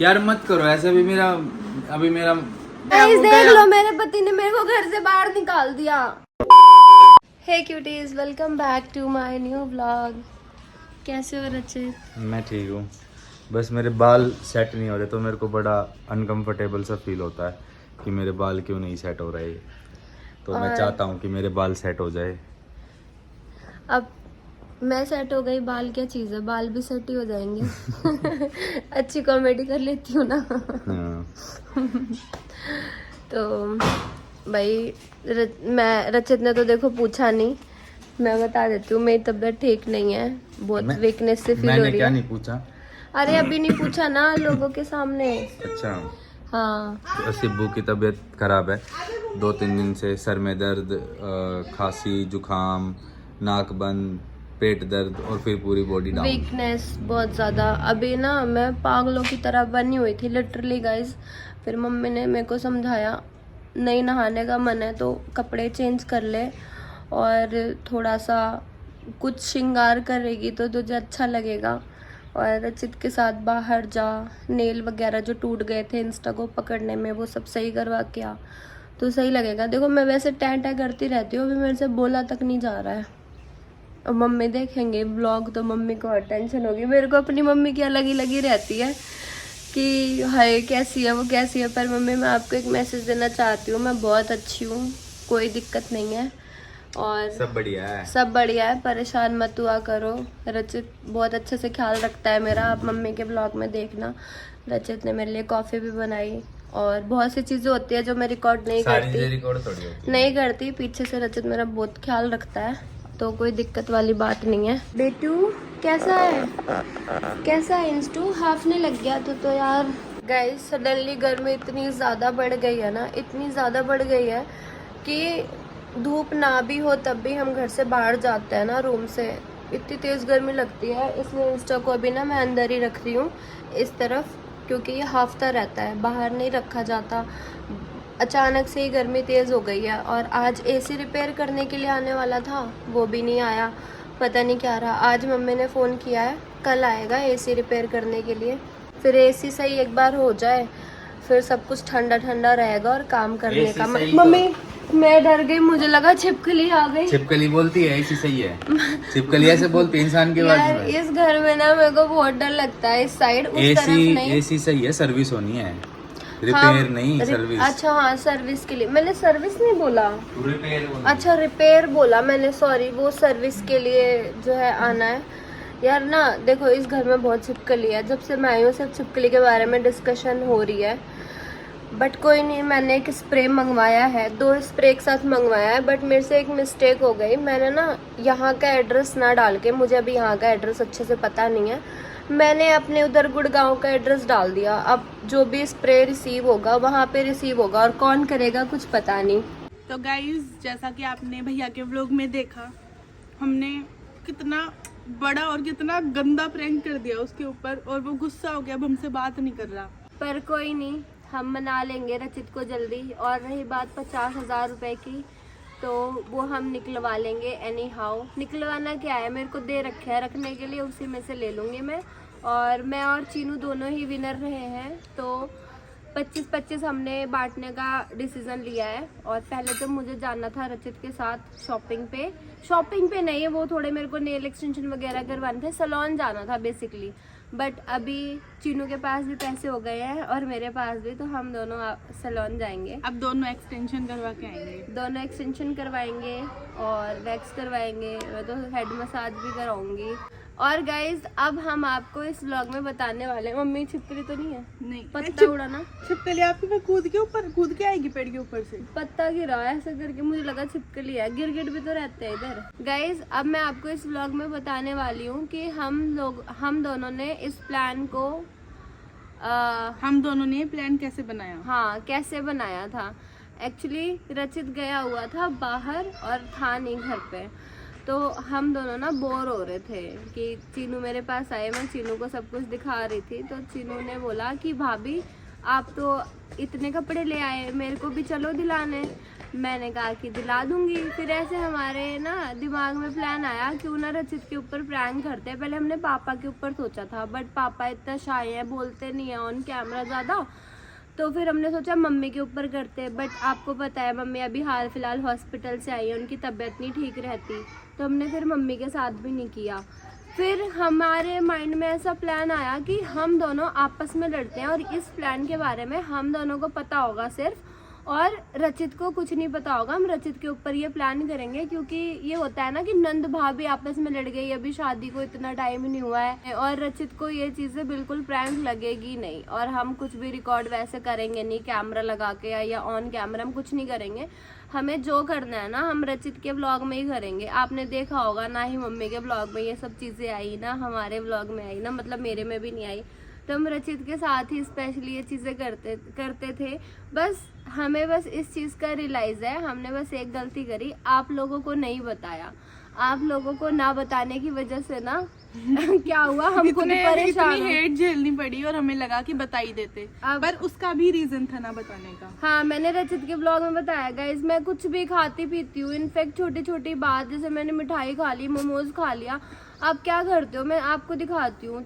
यार मत करो ऐसा भी मेरा अभी मेरा गाइस देख लो, मेरे पति ने मेरे को घर से बाहर निकाल दिया। Hey cuties, welcome back to my new vlog. कैसे हो रचित? मैं ठीक हूँ, बस मेरे बाल सेट नहीं हो रहे तो मेरे को बड़ा अनकंफर्टेबल सा फील होता है कि मेरे बाल क्यों नहीं सेट हो रहे। तो मैं चाहता हूँ कि मेरे बाल सेट हो जाए। अब मैं सेट हो गई, बाल क्या चीज़ है, बाल भी सेट ही हो जाएंगे। अच्छी कॉमेडी कर लेती हूँ ना। तो भाई मैं रचित ने तो देखो पूछा नहीं, मैं बता देती हूँ मेरी तबीयत ठीक नहीं है, बहुत वीकनेस से फील हो रही है। क्या नहीं पूछा? अरे अभी नहीं पूछा ना लोगों के सामने। अच्छा हाँ, तो सिब्बू की तबीयत खराब है 2-3 दिन से, सर में दर्द, खांसी, जुकाम, नाक बंद, पेट दर्द और फिर पूरी बॉडी डाउन, वीकनेस बहुत ज़्यादा। अभी ना मैं पागलों की तरह बनी हुई थी लिटरली गाइस। फिर मम्मी ने मेरे को समझाया, नहीं नहाने का मन है तो कपड़े चेंज कर ले और थोड़ा सा कुछ श्रृंगार करेगी तो तुझे अच्छा लगेगा, और रचित के साथ बाहर जा, नेल वगैरह जो टूट गए थे इंस्टा को पकड़ने में वो सब सही करवा के आ तो सही लगेगा। देखो मैं वैसे टैं करती रहती हूँ, अभी मेरे से बोला तक नहीं जा रहा है। और मम्मी देखेंगे ब्लॉग तो मम्मी को और टेंशन होगी। मेरे को अपनी मम्मी की अलग ही लगी रहती है कि हाय कैसी है वो, कैसी है। पर मम्मी मैं आपको एक मैसेज देना चाहती हूँ, मैं बहुत अच्छी हूँ, कोई दिक्कत नहीं है और सब बढ़िया है, सब बढ़िया है, परेशान मत हुआ करो। रचित बहुत अच्छे से ख्याल रखता है मेरा, आप मम्मी के ब्लॉग में देखना। रचित ने मेरे लिए कॉफ़ी भी बनाई और बहुत सी चीज़ें होती है जो मैं रिकॉर्ड नहीं करती, नहीं करती। पीछे से रचित मेरा बहुत ख्याल रखता है, तो कोई दिक्कत वाली बात नहीं है। बेटू कैसा है, कैसा है इंस्टू, हाफने लग गया तो यार। गाइस सडनली गर्मी इतनी ज़्यादा बढ़ गई है ना, इतनी ज़्यादा बढ़ गई है कि धूप ना भी हो तब भी हम घर से बाहर जाते हैं ना रूम से, इतनी तेज़ गर्मी लगती है। इसलिए इंस्टा को अभी ना मैं अंदर ही रख रही हूँ इस तरफ, क्योंकि ये हाफता रहता है, बाहर नहीं रखा जाता। अचानक से ही गर्मी तेज़ हो गई है और आज एसी रिपेयर करने के लिए आने वाला था, वो भी नहीं आया, पता नहीं क्या रहा। आज मम्मी ने फ़ोन किया है, कल आएगा एसी रिपेयर करने के लिए। फिर एसी सही एक बार हो जाए फिर सब कुछ ठंडा ठंडा रहेगा और काम करने का। मम्मी मैं डर गई, मुझे लगा छिपकली आ गई। छिपकली बोलती है ऐसी सही है, छिपकली ऐसे बोलती है इंसान के बारे में। इस घर में ना मेरे को बहुत डर लगता है, इस साइड उस तरफ नहीं। एसी सही है, सर्विस होनी है, रिपेयर नहीं सर्विस। अच्छा हाँ सर्विस के लिए, मैंने सर्विस नहीं बोला, रिपेयर। अच्छा रिपेयर बोला मैंने, सॉरी। वो सर्विस के लिए जो है आना है। यार ना देखो इस घर में बहुत छिपकली है, जब से मैं आई हूँ सिर्फ छिपकली के बारे में डिस्कशन हो रही है। बट कोई नहीं, मैंने एक स्प्रे मंगवाया है, 2 स्प्रे एक साथ मंगवाया है। बट मेरे से एक मिस्टेक हो गई, मैंने ना यहाँ का एड्रेस ना डाल के, मुझे अभी यहाँ का एड्रेस अच्छे से पता नहीं है, मैंने अपने उधर गुड़गांव का एड्रेस डाल दिया। अब जो भी स्प्रे रिसीव होगा वहाँ पे रिसीव होगा और कौन करेगा कुछ पता नहीं। तो गाइज जैसा कि आपने भैया के व्लॉग में देखा, हमने कितना बड़ा और कितना गंदा प्रैंक कर दिया उसके ऊपर और वो गुस्सा हो गया, अब हमसे बात नहीं कर रहा। पर कोई नहीं, हम मना लेंगे रचित को जल्दी। और रही बात 50,000 रुपए की, तो वो हम निकलवा लेंगे एनी हाउ। निकलवाना क्या है, मेरे को दे रखे है रखने के लिए, उसी में से ले लूँगी मैं। और मैं और चीनू दोनों ही विनर रहे हैं, तो 25-25 हमने बांटने का डिसीज़न लिया है। और पहले तो मुझे जाना था रचित के साथ शॉपिंग पे नहीं, वो थोड़े मेरे को नेल एक्सटेंशन वगैरह करवाने थे, सैलून जाना था बेसिकली। बट अभी चीनू के पास भी पैसे हो गए हैं और मेरे पास भी, तो हम दोनों सैलून जाएंगे। अब दोनों एक्सटेंशन करवा के आएंगे, दोनों एक्सटेंशन करवाएंगे और वैक्स करवाएंगे, मैं तो हेड मसाज भी कराऊंगी। और गाइज अब हम आपको इस व्लॉग में बताने वाले हैं, मम्मी छिपकली तो नहीं है, नहीं पत्ता उड़ाना, छिपकली आपके पे कूद के आएगी पेड़ के ऊपर से, पत्ता गिरा ऐसा करके, मुझे लगा छिपकली है। गिरगिट भी तो रहते हैं इधर। गाइज अब मैं आपको इस व्लॉग में बताने वाली हूँ कि हम दोनों ने इस प्लान को हम दोनों ने प्लान कैसे बनाया। हाँ कैसे बनाया था। एक्चुअली रचित गया हुआ था बाहर और था नहीं घर पे, तो हम दोनों ना बोर हो रहे थे कि चीनू मेरे पास आए, मैं चीनू को सब कुछ दिखा रही थी। तो चीनू ने बोला कि भाभी आप तो इतने कपड़े ले आए, मेरे को भी चलो दिलाने। मैंने कहा कि दिला दूंगी। फिर ऐसे हमारे ना दिमाग में प्लान आया क्यों ना रचित के ऊपर प्रैंक करते हैं। पहले हमने पापा के ऊपर सोचा था, बट पापा इतना शाय है, बोलते नहीं है ऑन कैमरा ज़्यादा, तो फिर हमने सोचा मम्मी के ऊपर करते हैं। बट आपको पता है मम्मी अभी हाल फिलहाल हॉस्पिटल से आई है, उनकी तबीयत नहीं ठीक रहती, तो हमने फिर मम्मी के साथ भी नहीं किया। फिर हमारे माइंड में ऐसा प्लान आया कि हम दोनों आपस में लड़ते हैं और इस प्लान के बारे में हम दोनों को पता होगा सिर्फ, और रचित को कुछ नहीं पता होगा। हम रचित के ऊपर ये प्लान करेंगे, क्योंकि ये होता है ना कि नंद भाभी आपस में लड़ गई, अभी शादी को इतना टाइम ही नहीं हुआ है और रचित को ये चीज़ें बिल्कुल प्रैंक लगेगी नहीं, और हम कुछ भी रिकॉर्ड वैसे करेंगे नहीं कैमरा लगा के या ऑन कैमरा, हम कुछ नहीं करेंगे। हमें जो करना है ना हम रचित के व्लॉग में ही करेंगे। आपने देखा होगा ना ही मम्मी के व्लॉग में ये सब चीज़ें आई, ना हमारे व्लॉग में आई, ना मतलब मेरे में भी नहीं आई, तो हम रचित के साथ ही स्पेशली ये चीज़ें करते थे। बस हमें बस इस चीज़ का रियलाइज़ है, हमने बस एक गलती करी, आप लोगों को नहीं बताया। आप लोगों को ना बताने की वजह से ना क्या हुआ, हम खुद परेशान इतनी हेट झेलनी पड़ी और हमें लगा कि बता ही देते, पर उसका भी रीजन था ना बताने का। हाँ, मैंने रचित के ब्लॉग में बताया गाइस, मैं कुछ भी खाती पीती हूँ, इनफैक्ट छोटी छोटी बात, जैसे मैंने मिठाई खा ली, मोमोज खा लिया, आप क्या करते हो मैं आपको दिखाती हूँ,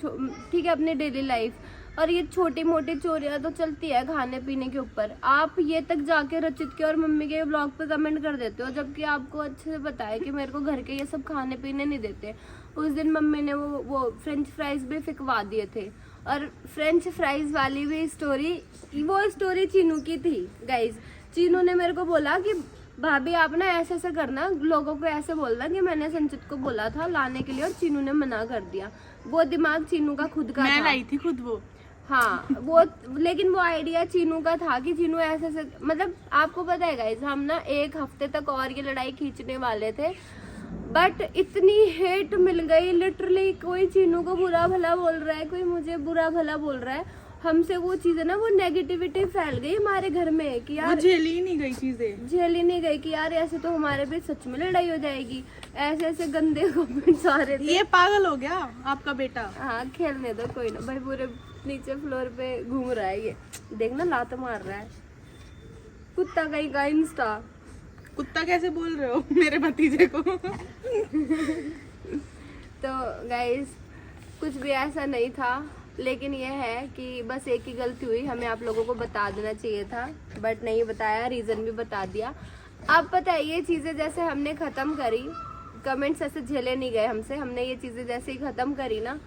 ठीक है, अपनी डेली लाइफ, और ये छोटी मोटी चोरियां तो चलती है खाने पीने के ऊपर। आप ये तक जाके रचित के और मम्मी के ब्लॉग पे कमेंट कर देते हो, जबकि आपको अच्छे से पता है कि मेरे को घर के ये सब खाने पीने नहीं देते। उस दिन मम्मी ने वो फ्रेंच फ्राइज भी फिकवा दिए थे, और फ्रेंच फ्राइज वाली भी स्टोरी, वो स्टोरी चीनू की थी गाइज। चीनू ने मेरे को बोला कि भाभी आप ना ऐसे ऐसे करना, लोगों को ऐसे बोलना कि मैंने संचित को बोला था लाने के लिए और चीनू ने मना कर दिया। वो दिमाग चीनू का खुद का मैं था। लाई थी खुद वो। हाँ, वो लेकिन वो आइडिया चीनू का था कि चीनू ऐसे ऐसे, मतलब आपको पता है गाइस, हम ना एक हफ्ते तक और ये लड़ाई खींचने वाले थे, बट इतनी हेट मिल गई लिटरली। कोई चीनू को बुरा भला बोल रहा है, कोई मुझे बुरा भला बोल रहा है, हमसे वो चीजें ना, वो नेगेटिविटी फैल गई हमारे घर में कि यार झेली ही नहीं गई चीजें, झेली नहीं गई कि यार ऐसे तो हमारे बीच सच में लड़ाई हो जाएगी, ऐसे ऐसे गंदे कमेंट्स आ रहे थे। ये पागल हो गया आपका बेटा। हाँ, खेलने दो, कोई ना भाई, पूरे नीचे फ्लोर पे घूम रहा है ये, देखना लात मार रहा है, कुत्ता कहीं का इंस्टा। कुत्ता कैसे बोल रहे हो मेरे भतीजे को? तो गाइस कुछ भी ऐसा नहीं था, लेकिन ये है कि बस एक ही गलती हुई, हमें आप लोगों को बता देना चाहिए था, बट नहीं बताया, रीज़न भी बता दिया। अब पता है ये चीज़ें जैसे हमने ख़त्म करी, कमेंट्स ऐसे झेले नहीं गए हमसे, हमने ये चीज़ें जैसे ही ख़त्म करी ना,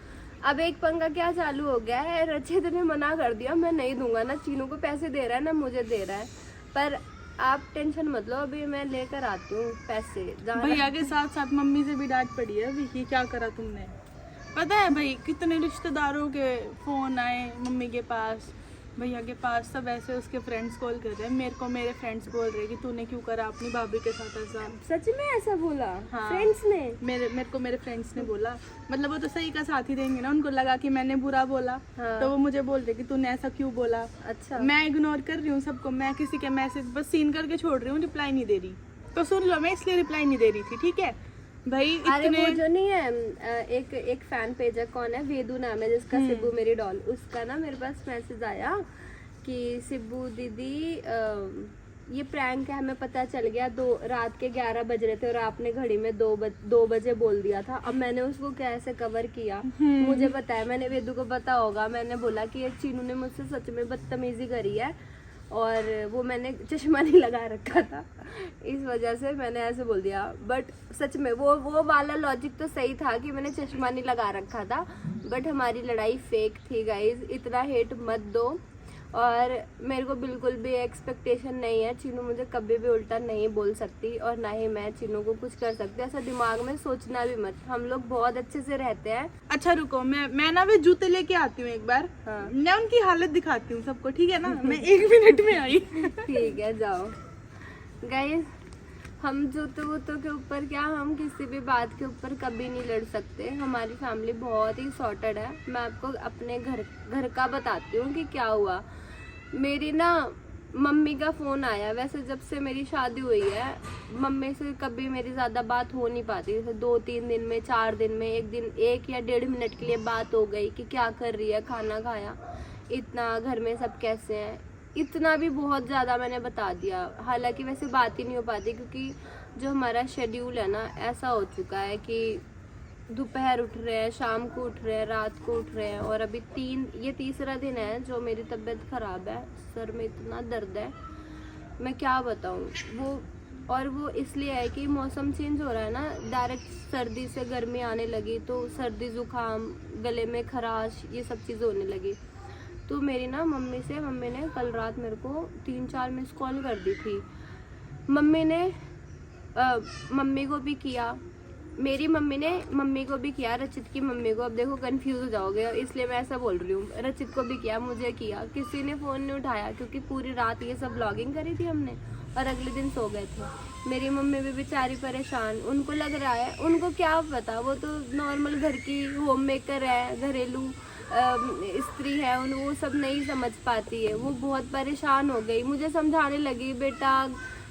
अब एक पंगा क्या चालू हो गया है, रचित ने मना कर दिया, मैं नहीं दूंगा, ना चीनू को पैसे दे रहा है ना मुझे दे रहा है, पर आप टेंशन मत लो, अभी मैं लेकर आती हूँ पैसे। भैया के साथ साथ मम्मी से भी डांट पड़ी है अभी कि क्या करा तुमने। पता है भाई कितने रिश्तेदारों के फोन आए मम्मी के पास, भैया के पास, सब ऐसे उसके फ्रेंड्स कॉल कर रहे हैं मेरे को, मेरे फ्रेंड्स बोल रहे हैं कि तूने क्यों करा अपनी भाभी के साथ ऐसा। सच में ऐसा बोला? हाँ, फ्रेंड्स ने मेरे फ्रेंड्स ने बोला, मतलब वो तो सही का साथ ही देंगे ना, उनको लगा कि मैंने बुरा बोला। हाँ। तो वो मुझे बोल रहे कि तूने ऐसा क्यों बोला। अच्छा, मैं इग्नोर कर रही हूँ सबको, मैं किसी के मैसेज बस सीन करके छोड़ रही हूँ, रिप्लाई नहीं दे रही, तो सुन लो मैं इसलिए रिप्लाई नहीं दे रही थी, ठीक है भाई। अरे इतने वो जो नहीं है, एक फैन पेज है, कौन है, वेदू नाम है जिसका, सिब्बू मेरी डॉल, उसका ना मेरे पास मैसेज आया कि सिब्बू दीदी ये प्रैंक है, हमें पता चल गया, रात के 11 बज रहे थे और आपने घड़ी में 2 बजे बोल दिया था। अब मैंने उसको कैसे कवर किया मुझे पता है, मैंने वेदू को पता होगा, मैंने बोला कि ये चीनू ने मुझसे सच में बदतमीजी करी है, और वो मैंने चश्मा नहीं लगा रखा था, इस वजह से मैंने ऐसे बोल दिया। बट सच में वो वाला लॉजिक तो सही था कि मैंने चश्मा नहीं लगा रखा था, बट हमारी लड़ाई फेक थी गाइज, इतना हेट मत दो। और मेरे को बिल्कुल भी एक्सपेक्टेशन नहीं है, चीनू मुझे कभी भी उल्टा नहीं बोल सकती, और ना ही मैं चीनू को कुछ कर सकती, ऐसा दिमाग में सोचना भी मत, हम लोग बहुत अच्छे से रहते हैं। अच्छा रुको, मैं ना वे जूते लेके आती हूँ एक बार। हाँ। मैं उनकी हालत दिखाती हूँ सबको, ठीक है ना? मैं 1 मिनट में आई। ठीक है, जाओ गाइस। हम जूतों वूतों के ऊपर क्या, हम किसी भी बात के ऊपर कभी नहीं लड़ सकते, हमारी फैमिली बहुत ही सॉर्टेड है। मैं आपको अपने घर का बताती हूँ कि क्या हुआ। मेरी ना मम्मी का फ़ोन आया, वैसे जब से मेरी शादी हुई है मम्मी से कभी मेरी ज़्यादा बात हो नहीं पाती, जैसे 2-3 दिन में, 4 दिन में, एक दिन 1 या 1.5 मिनट के लिए बात हो गई कि क्या कर रही है, खाना खाया, इतना घर में सब कैसे हैं, इतना भी बहुत ज़्यादा मैंने बता दिया, हालांकि वैसे बात ही नहीं हो पाती क्योंकि जो हमारा शेड्यूल है ना ऐसा हो चुका है कि दोपहर उठ रहे हैं, शाम को उठ रहे हैं, रात को उठ रहे हैं, और अभी ये तीसरा दिन है जो मेरी तबीयत ख़राब है, सर में इतना दर्द है मैं क्या बताऊँ। वो इसलिए है कि मौसम चेंज हो रहा है ना, डायरेक्ट सर्दी से गर्मी आने लगी तो सर्दी ज़ुकाम, गले में खराश, ये सब चीज़ें होने लगी। तो मेरी ना मम्मी ने कल रात मेरे को 3-4 मिस कॉल कर दी थी। मम्मी ने मम्मी को भी किया, मेरी मम्मी ने मम्मी को भी किया, रचित की मम्मी को, अब देखो कंफ्यूज हो जाओगे इसलिए मैं ऐसा बोल रही हूँ, रचित को भी किया, मुझे किया, किसी ने फ़ोन नहीं उठाया क्योंकि पूरी रात ये सब ब्लॉगिंग करी थी हमने और अगले दिन सो गए थे। मेरी मम्मी भी बेचारी परेशान, उनको लग रहा है, उनको क्या पता, वो तो नॉर्मल घर की होम मेकर है, घरेलू स्त्री है, वो सब नहीं समझ पाती है। वो बहुत परेशान हो गई, मुझे समझाने लगी, बेटा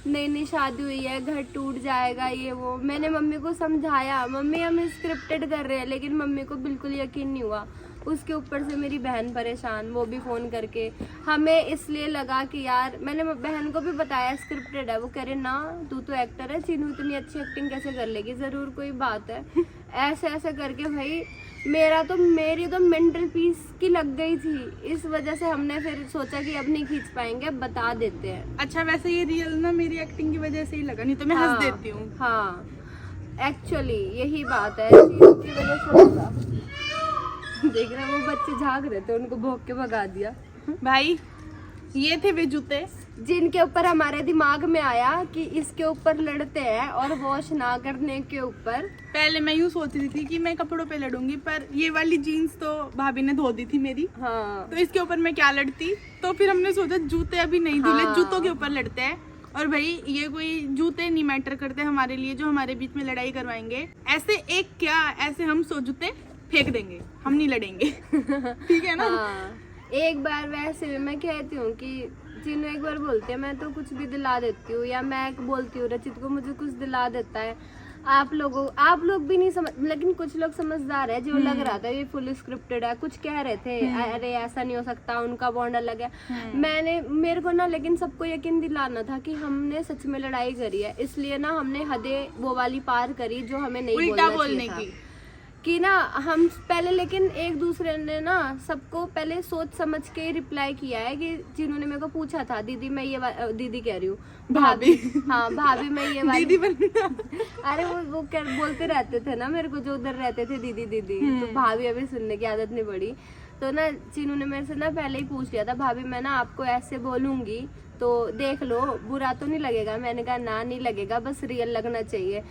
नई शादी हुई है, घर टूट जाएगा, ये वो। मैंने मम्मी को समझाया, मम्मी हम स्क्रिप्टेड कर रहे हैं, लेकिन मम्मी को बिल्कुल यकीन नहीं हुआ। उसके ऊपर से मेरी बहन परेशान, वो भी फ़ोन करके, हमें इसलिए लगा कि यार, मैंने बहन को भी बताया स्क्रिप्टेड है, वो कह रहे ना तू तो एक्टर है, चीनू इतनी अच्छी एक्टिंग कैसे कर लेगी, ज़रूर कोई बात है। ऐसे करके भाई मेरी तो मेंटल पीस की लग गई थी। इस वजह से हमने फिर सोचा कि अब नहीं खींच पाएंगे, अब बता देते हैं। अच्छा, वैसे ये रियल ना मेरी एक्टिंग की वजह से ही लगा, नहीं तो मैं हंस देती हूँ। हाँ, एक्चुअली यही बात है, की वजह से लगा। देख रहे वो बच्चे झाग रहे थे, उनको भौंक के भगा दिया। भाई ये थे वे जूते जिनके ऊपर हमारे दिमाग में आया कि इसके ऊपर लड़ते हैं, और वॉश ना करने के ऊपर। पहले मैं यूँ सोच रही थी कि मैं कपड़ों पे लड़ूंगी, पर ये वाली जीन्स तो भाभी ने धो दी थी मेरी। हाँ, तो इसके ऊपर मैं क्या लड़ती, तो फिर हमने सोचा जूते अभी नहीं धुले, हाँ। जूतों के ऊपर लड़ते हैं। और भाई ये कोई जूते नहीं मैटर करते हमारे लिए जो हमारे बीच में लड़ाई करवाएंगे। ऐसे हम 100 जूते फेंक देंगे, हम नहीं लड़ेंगे। ठीक है ना। हाँ, एक बार वैसे भी मैं कहती हूँ कि जिन्हों एक बार बोलते हैं मैं तो कुछ भी दिला देती हूँ, या मैं बोलती हूँ रचित को मुझे कुछ दिला देता है। आप लोग भी नहीं समझ, लेकिन कुछ लोग समझदार है, जो लग रहा था ये फुल स्क्रिप्टेड है, कुछ कह रहे थे अरे ऐसा नहीं हो सकता, उनका बॉन्ड अलग है। मेरे को ना लेकिन सबको यकीन दिलाना था कि हमने सच में लड़ाई करी है, इसलिए ना हमने हदें वो वाली पार करी जो हमें नहीं बोलने की कि ना हम पहले, लेकिन एक दूसरे ने ना सबको पहले सोच समझ के रिप्लाई किया है। कि जिन्होंने मेरे को पूछा था, दीदी मैं ये दीदी कह रही हूँ, भाभी, हाँ भाभी मैं ये वाली दीदी बनना। अरे वो बोलते रहते थे ना मेरे को, जो उधर रहते थे, दीदी तो भाभी अभी सुनने की आदत नहीं पड़ी। तो ना चीनू ने मेरे से ना पहले ही पूछ लिया था, भाभी मैं ना आपको ऐसे बोलूंगी तो देख लो, बुरा तो नहीं लगेगा। मैंने कहा ना नहीं लगेगा, बस रियल लगना चाहिए।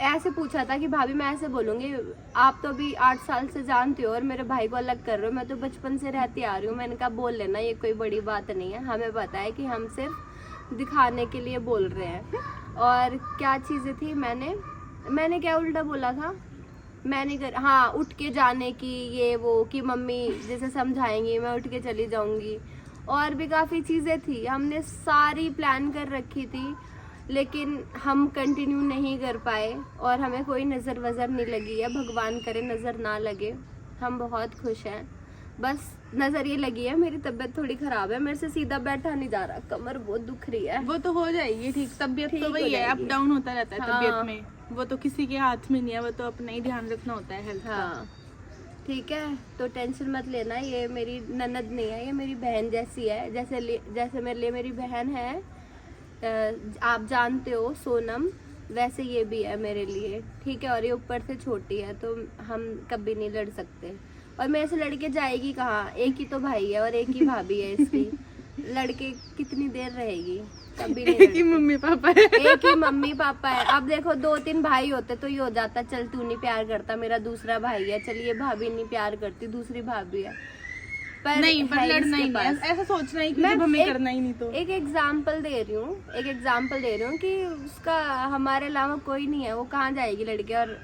ऐसे पूछा था कि भाभी मैं ऐसे बोलूँगी, आप तो अभी 8 साल से जानते हो और मेरे भाई को अलग कर रहे हो, मैं तो बचपन से रहती आ रही हूँ। मैंने कहा बोल लेना, ये कोई बड़ी बात नहीं है, हमें पता है कि हम सिर्फ दिखाने के लिए बोल रहे हैं। और क्या चीज़ें थी, मैंने क्या उल्टा बोला था, हाँ उठ के जाने की, ये वो कि मम्मी जैसे समझाएंगी मैं उठ के चली जाऊँगी, और भी काफ़ी चीज़ें थी। हमने सारी प्लान कर रखी थी, लेकिन हम कंटिन्यू नहीं कर पाए और हमें कोई नज़र वज़र नहीं लगी है। भगवान करे नज़र ना लगे, हम बहुत खुश हैं। बस नज़र ये लगी है, मेरी तबीयत थोड़ी ख़राब है, मेरे से सीधा बैठा नहीं जा रहा, कमर बहुत दुख रही है। वो तो हो जाएगी ठीक, तबीयत तो वही है, अप डाउन होता रहता है तबीयत में, वो तो किसी के हाथ में नहीं है, वो तो अपना ही ध्यान रखना होता है हेल्थ का। ठीक है, तो टेंशन मत लेना, ये मेरी ननद नहीं है, ये मेरी बहन जैसी है। जैसे मेरे लिए मेरी बहन है, आप जानते हो सोनम, वैसे ये भी है मेरे लिए। ठीक है, और ये ऊपर से छोटी है, तो हम कभी नहीं लड़ सकते। और मेरे से लड़के जाएगी कहाँ, एक ही तो भाई है और एक ही भाभी है इसकी, लड़के कितनी देर रहेगी, कभी नहीं। एक ही मम्मी पापा है, एक ही मम्मी पापा है। अब देखो 2-3 भाई होते तो ये हो जाता, चल तू नहीं प्यार करता, मेरा दूसरा भाई है, चलिए भाभी नहीं प्यार करती, दूसरी भाभी है। पर नहीं, पर लड़ना ही नहीं, ऐसा सोचना ही कि जब हमें करना ही नहीं तो। एक एग्जाम्पल दे रही हूँ कि उसका हमारे अलावा कोई नहीं है, वो कहाँ जाएगी लड़के, और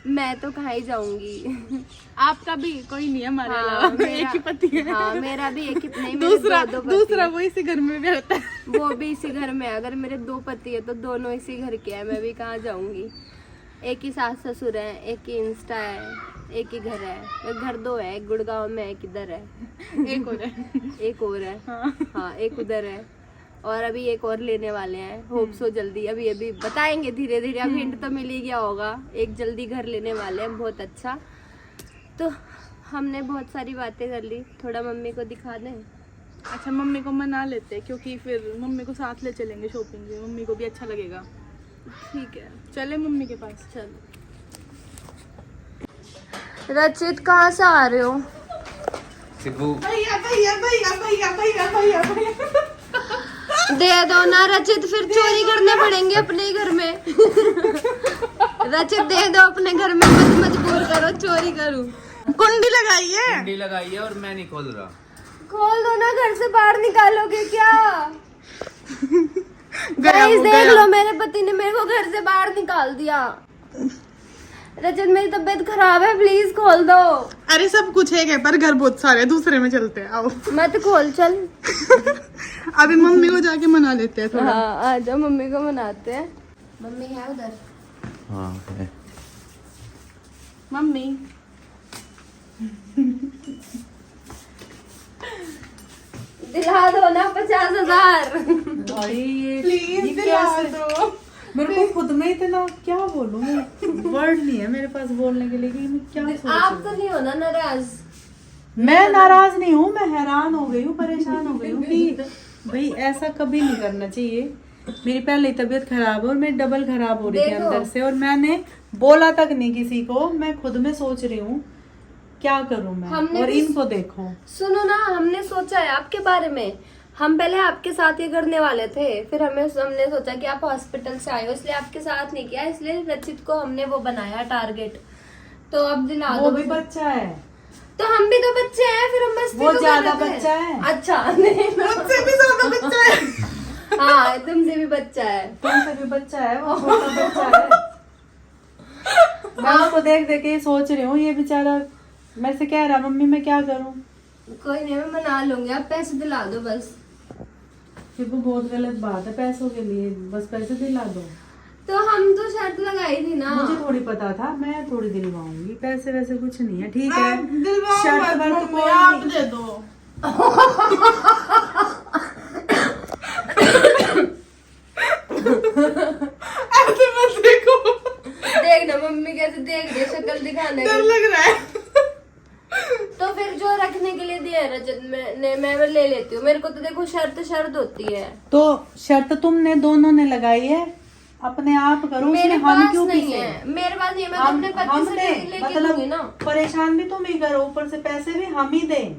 मैं तो कहाँ ही जाऊंगी। आपका भी कोई नहीं है हमारे अलावा, एक ही पति है। हाँ, मेरा भी एक ही, नहीं दूसरा वो इसी घर में भी रहता है, वो भी इसी घर में है। अगर मेरे 2 पति है तो दोनों इसी घर के हैं, मैं भी कहाँ जाऊंगी। एक ही सास ससुर है, एक ही इंस्टा है, एक ही घर है। एक घर 2 है, एक गुड़गांव में, एक इधर है, एक और है। एक और है। हाँ एक उधर है, और अभी एक और लेने वाले हैं, होप सो जल्दी। अभी बताएंगे धीरे धीरे, अब हिंट तो मिल ही गया होगा। एक जल्दी घर लेने वाले हैं, बहुत अच्छा। तो हमने बहुत सारी बातें कर ली, थोड़ा मम्मी को दिखा दें। अच्छा मम्मी को मना लेते हैं, क्योंकि फिर मम्मी को साथ ले चलेंगे शॉपिंग पे, मम्मी को भी अच्छा लगेगा। ठीक है, चले मम्मी के पास। चलो। रचित कहाँ से आ रहे हो? सिब्बू भैया भैया भैया भैया भैया भैया भैया दे दो ना रचित, फिर चोरी करने पड़ेंगे अपने ही घर में। रचित दे दो अपने घर में, मत मजबूर करो चोरी करूं। कुंडी लगाई है। कुंडी लगाई है और मैं नहीं खोल रहा। खोल दो ना, घर से बाहर निकालोगे क्या? गया गाइस वो देख गया। लो, मेरे पति ने मेरे को घर से बाहर निकाल दिया। रचित मेरी तबीयत खराब है, प्लीज खोल दो। अरे सब कुछ एक है पर घर बहुत सारे हैं, दूसरे में चलते हैं, आओ। मत खोल, चल। अभी मम्मी को जाके मना लेते हैं थोड़ा। हाँ आ जाओ, मम्मी को मनाते हैं। मम्मी है उधर? हाँ है। मम्मी दिला दो ना 50,000। प्लीज दिला दो। मेरे को खुद में इतना क्या बोलूं मैं, वर्ड नहीं है मेरे पास बोलने के लिए कि मैं क्या आप सोचूं। तो नहीं हो ना नाराज? मैं नाराज नहीं हूँ, मैं हैरान हो गई हूँ, परेशान हो गई हूँ कि भाई ऐसा कभी नहीं करना चाहिए। मेरी पहले ही तबीयत खराब है और मैं डबल खराब हो रही थी देखो। अंदर से, और मैंने बोला तक नहीं किसी को। मैं खुद में सोच रही हूँ क्या करूँ मैं, हमने और भी- इनको देखो। सुनो ना, हमने सोचा है आपके बारे में। हम पहले आपके साथ ये करने वाले थे, फिर हमने सोचा कि आप हॉस्पिटल से आए हो, इसलिए आपके साथ नहीं किया, इसलिए रचित को हमने वो बनाया टारगेट। तो अब दिला वो दो। भी बच्चा है, तो हम भी तो बच्चे हैं, फिर हम मस्ती वो तो कर ज्यादा रहे थे। बच्चा है। अच्छा नहीं, मुझसे भी ज्यादा बच्चा है। हाँ तुमसे भी बच्चा है। तुमसे भी बच्चा है, वो छोटा बच्चा है। मैं उसको देख देख के ये सोच रही हूँ, ये बेचारा मेरे से कह रहा मम्मी मैं क्या करूँ। कोई नहीं, मैं मना लूंगी, आप पैसे दिला दो बस। ये वो बहुत गलत बात है पैसों के लिए, बस पैसे दिला दो। तो हम तो शर्त लगाई थी ना। मुझे थोड़ी पता था, मैं थोड़ी दिलवाऊंगी, पैसे वैसे कुछ नहीं है, ठीक है। दिलवाओ शर्त मत वर्त मम्मी, कोई आप नहीं। दे दो। ऐसे मत देखो, देख ना मम्मी कैसे देख रही है, शक्ल दिखाने डर की। लग रहा है। तो फिर जो रखने के लिए दिया है रजत, मैं ले लेती हूँ। मेरे को तो देखो शर्त होती है। तो शर्त तुमने दोनों ने लगाई है, अपने आप करो, मेरे उसमें हम पास क्यों नहीं पीछे? है, मेरे पास नहीं है, मैं तो अपने पति से लेके मतलब दूंगी ना। परेशान भी तुम ही करो, ऊपर से पैसे भी हम ही दें।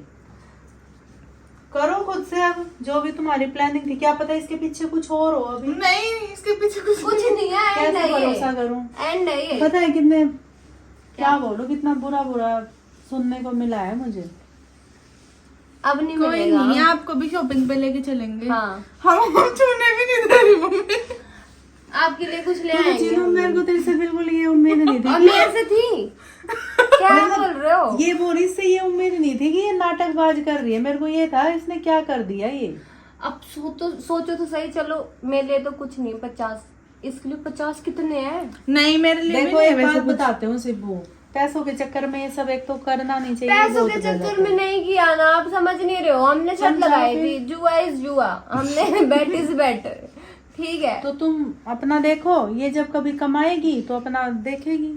करो खुद से, अब जो भी तुम्हारी प्लानिंग थी, क्या पता इसके पीछे कुछ और हो अभी। नहीं, इसके पीछे कुछ कुछ नहीं है, एंड कैसे है भरोसा ये, करूं? एंड है ये। पता है कितने, क्या बोलूं, कितना बुरा बुरा सुनने को मिला है मुझे। अब नहीं कोई मिलेगा। नहीं, आपको भी शॉपिंग पे लेके चलेंगे। हाँ, हम छूने भी नहीं दे रही मम्मी। आपके लिए कुछ ले तो आएंगे। चीनू, मेरे को तेरे से बिल्कुल ये उम्मीद नहीं और थी। मेरे से थी, क्या बोल रहे हो? ये बोरी से ये उम्मीद नहीं थी कि ये नाटकबाज कर रही है। मेरे को ये था इसने क्या कर दिया ये। अब सोचो तो सही। चलो मेरे लिए तो कुछ नहीं, 50, इसके लिए 50 कितने हैं? नहीं, मेरे लिए भी देखो नहीं है एक बात वैसे कुछ। बताते हूँ सिब्बू, पैसों के चक्कर में ये सब एक तो करना नहीं चाहिए। पैसों बहुत के गलत चक्कर है। में नहीं किया ना, आप समझ नहीं रहे हो। हमने शर्त समझाओ लगाई फिर। थी, जुआ इज जुआ, हमने बेट इज बेट, ठीक है। तो तुम अपना देखो, ये जब कभी कमाएगी तो अपना देखेगी।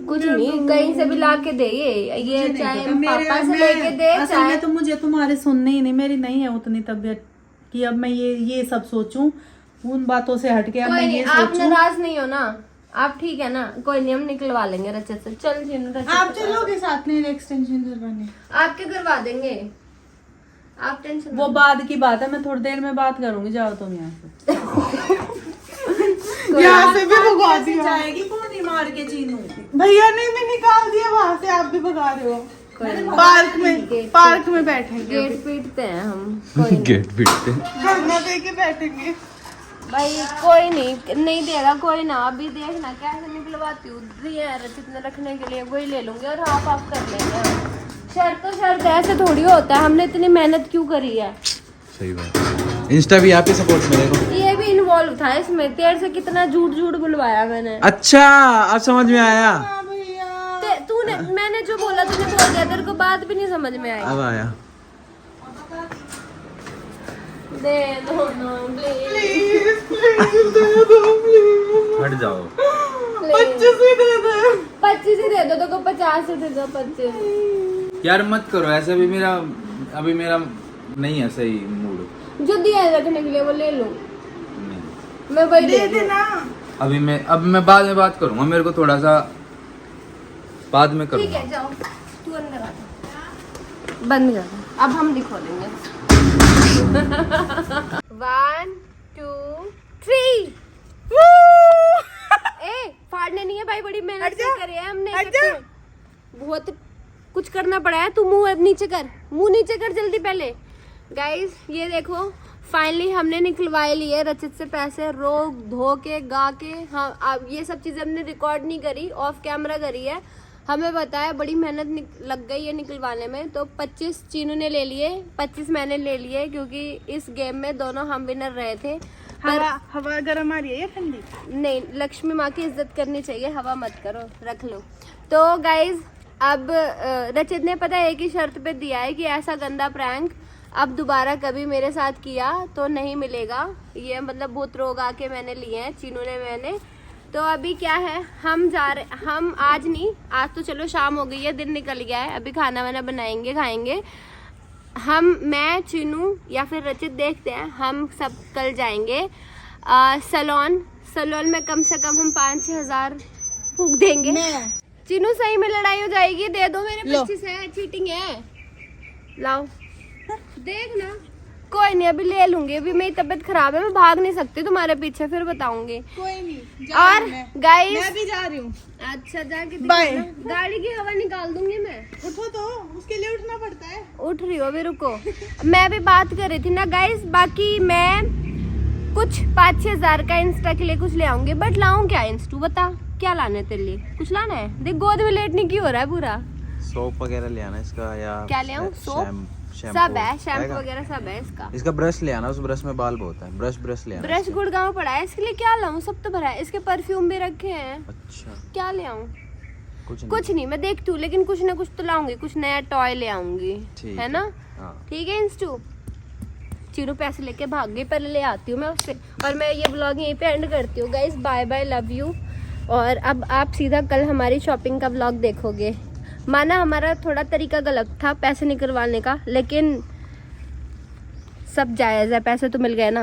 कुछ नहीं, कहीं से भी ला के दे ये नहीं चाहे पता, मेरे- पापा से मैं- लेके दे, असल चाहे में तो मुझे तुम्हारे सुनने ही नहीं, मेरी नहीं है उतनी तबीयत कि अब मैं ये सब सोचूं। उन बातों से हटके अब कोई मैं नहीं, ये आप सोचूं। नाराज नहीं हो ना? आप ठीक है ना? कोई नहीं, हम निकलवा लेंगे रचत से। चल जीनू, रचत आप से चलोगे साथ में एक्सटेंशन करवाने? आपके करवा देंगे, आप टेंशन वो बाद की बात है, मैं थोड़ी देर में बात करूंगी। जाओ तुम यहाँ से। यहाँ से भी भगा दिया जाएगी कौन ही मार के चीनू। भैया ने भी निकाल दिया वहाँ से, आप भी भगा रहे हो। पार्क में बैठेंगे, गेट पीटते हैं हम। कोई नहीं गेट पीटते धरना दे के बैठेंगे। भाई, कोई नहीं देगा कोई ना। अभी देखना कैसे निकलवाती हूँ। दिया रचित ने रखने के लिए, वही ले लूंगी और हाफ हाफ कर लेंगे। शर्त तो शर्त है, ऐसे थोड़ी होता है। हमने इतनी मेहनत क्यों करी है? सही बात। इंस्टा भी आप ही सपोर्ट में देखो। ये भी कॉल उठाया इसमें, तेरे से कितना झूठ झूठ बुलवाया मैंने। अच्छा अब समझ में आया, तूने मैंने जो बोला तूने बोल दिया, तेरे को बात भी नहीं समझ में आई। अब आया। दे दो ना प्लीज हट जाओ। 25 ही दे दे। 25 ही दे दो, तो को 50 ही दे दो। 25 यार मत करो ऐसा, अभी मेरा नहीं है सही मूड। जो दिया है रखने के लिए वो ले लो, नहीं मैं वही दे देना। अभी मैं बाद में बात करूंगा, मेरे को थोड़ा सा बाद में ठीक करूंगा। है जाओ तू अंदर आ जा, बंद कर दो। अब हम नहीं खोलेंगे। 1 2 3 ए फाड़ने नहीं है भाई, बड़ी मेहनत से करे है हमने। बहुत कुछ करना पड़ा है। तू मुंह अब नीचे कर, मुंह नीचे कर जल्दी पहले। गाइस ये देखो फाइनली हमने निकलवाए लिए रचित से पैसे, रो धो के गा के। हाँ अब ये सब चीजें हमने रिकॉर्ड नहीं करी, ऑफ कैमरा करी है। हमें बताया बड़ी मेहनत लग गई है निकलवाने में। तो 25 चीनू ने ले लिए, 25 मैंने ले लिए, क्योंकि इस गेम में दोनों हम विनर रहे थे। हवा गर्म आ रही है या ठंडी? नहीं, लक्ष्मी माँ की इज्जत करनी चाहिए, हवा मत करो, रख लो। तो गाइज अब रचित ने पता है एक ही शर्त पे दिया है कि ऐसा गंदा प्रैंक अब दोबारा कभी मेरे साथ किया तो नहीं मिलेगा। ये मतलब बहुत रोग आके मैंने लिए हैं चीनू ने, मैंने। तो अभी क्या है, हम जा रहे, हम आज नहीं, आज तो चलो शाम हो गई है, दिन निकल गया है। अभी खाना वाना बनाएंगे, खाएंगे हम, मैं चीनू या फिर रचित, देखते हैं। हम सब कल जाएंगे सलोन में कम से कम हम 5-6 हज़ार फूक देंगे। चीनू सही में लड़ाई हो जाएगी, दे दो मेरे 25 है, चीटिंग है, लाओ देख ना। कोई नहीं अभी ले लूंगी, अभी मेरी तबीयत खराब है, मैं भाग नहीं सकती तुम्हारे पीछे, फिर बताऊंगी। कोई नहीं और गाइस मैं भी जा रही हूँ। अच्छा जाके बाय। गाड़ी की हवा निकाल दूंगी मैं। उठो तो, उसके लिए उठना पड़ता है। उठ रही हो, अभी रुको। मैं भी बात कर रही थी ना गाइस, बाकी मैं कुछ 5-6 हज़ार का इंस्टा के लिए कुछ ले आऊंगी। बट लाऊं क्या इंस्टू, बता क्या लाना है तेरे लिए? कुछ लाना है? देख गोद में लेटने की हो रहा है पूरा। सोप वगैरह ले आना इसका, या क्या ले आऊं? सोप सब है, शैम्पू वगैरह सब है इसका। इसका ब्रश ले आना, उस ब्रश में बाल बहुत है। ब्रश ले आना। ब्रश गुड़गांव पड़ा है, इसके लिए क्या लाऊं? सब तो भरा है, इसके परफ्यूम भी रखे हैं। अच्छा क्या ले आऊं? कुछ नहीं, मैं देखती हूँ, लेकिन कुछ ना कुछ तो लाऊंगी, कुछ नया टॉय ले आऊंगी, है ना? ठीक है इंस्टू। चीनू पैसे लेके भाग गई, पहले ले आती हूँ मैं उससे। और मैं ये ब्लॉग यहीं पे एंड करती हूँ guys. Bye bye, love you. और अब आप सीधा कल हमारी शॉपिंग का ब्लॉग देखोगे। माना हमारा थोड़ा तरीका गलत था पैसे निकलवाने का, लेकिन सब जायज़ है, पैसे तो मिल गए ना।